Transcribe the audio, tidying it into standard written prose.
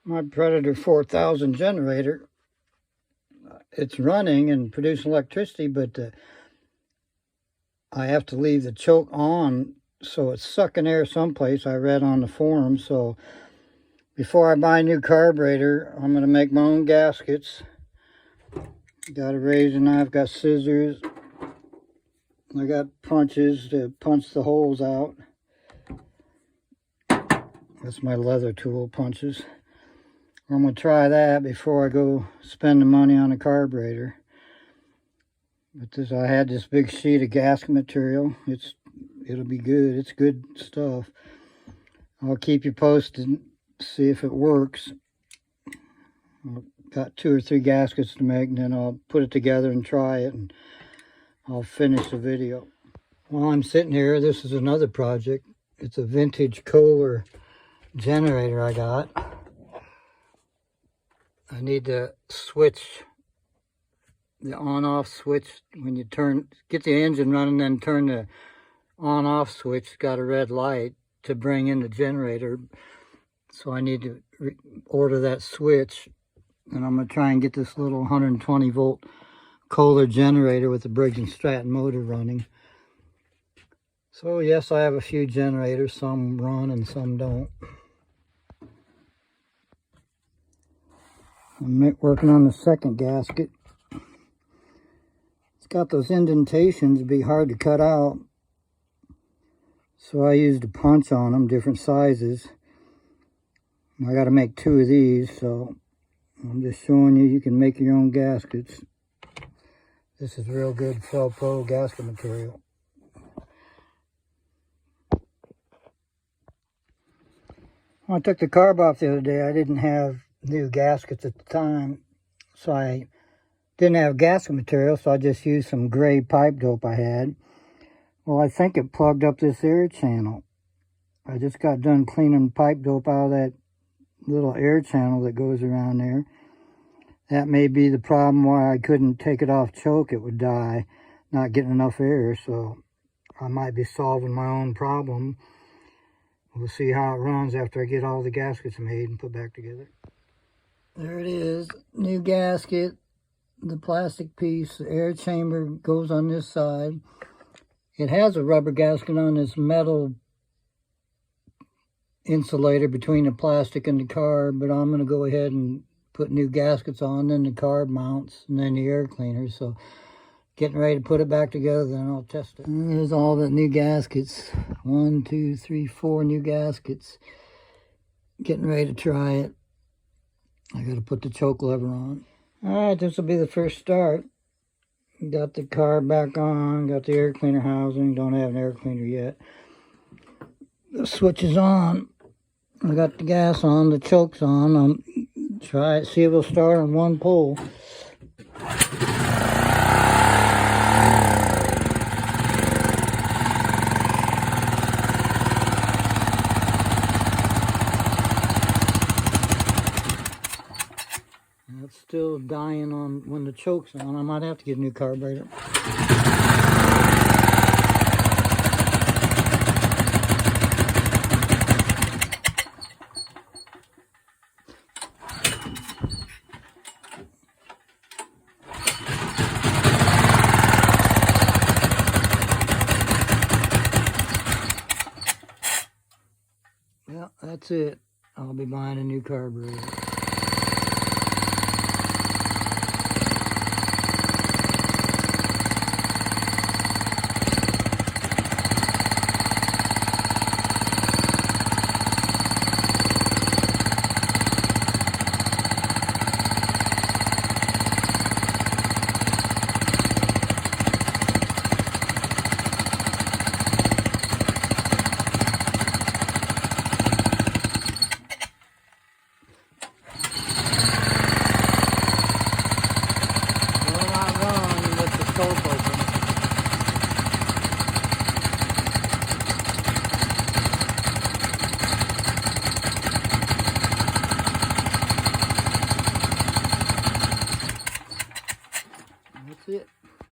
My Predator 4000 generator, it's running and producing electricity, but I have to leave the choke on, so it's sucking air someplace, I read on the forum. So before I buy a new carburetor, I'm going to make my own gaskets. Got a razor knife, got scissors, I got punches to punch the holes out. That's my leather tool, punches. I'm going to try that before I go spend the money on a carburetor. But this, I had this big sheet of gasket material. It'll be good. It's good stuff. I'll keep you posted, see if it works. I've got 2 or 3 gaskets to make, and then I'll put it together and try it, and I'll finish the video. While I'm sitting here, this is another project. It's a vintage Kohler generator I got. I need to switch the on-off switch when you get the engine running, then turn the on-off switch. It's got a red light to bring in the generator. So I need to order that switch, and I'm going to try and get this little 120 volt Kohler generator with the Briggs & Stratton motor running. So yes, I have a few generators. Some run and some don't. I'm working on the second gasket. It's got those indentations, it'd be hard to cut out. So I used a punch on them, different sizes. I got to make 2 of these, so I'm just showing you, you can make your own gaskets. This is real good Felpro gasket material. When I took the carb off the other day, I didn't have new gaskets at the time, so I didn't have gasket material, so I just used some gray pipe dope I had. Well, I think it plugged up this air channel. I just got done cleaning pipe dope out of that little air channel that goes around there. That may be the problem why I couldn't take it off choke. It would die, not getting enough air, so I might be solving my own problem. We'll see how it runs after I get all the gaskets made and put back together. There it is, new gasket, the plastic piece, the air chamber goes on this side. It has a rubber gasket on this metal insulator between the plastic and the carb, but I'm going to go ahead and put new gaskets on, then the carb mounts, and then the air cleaner. So getting ready to put it back together, then I'll test it. And there's all the new gaskets. 1, 2, 3, 4 new gaskets. Getting ready to try it. I got to put the choke lever on. Alright, this will be the first start. Got the carb back on, got the air cleaner housing, don't have an air cleaner yet. The switch is on. I got the gas on, the choke's on. I'll try it, see if it'll start on one pull. It's still dying on when the choke's on. I might have to get a new carburetor. Well, that's it. I'll be buying a new carburetor.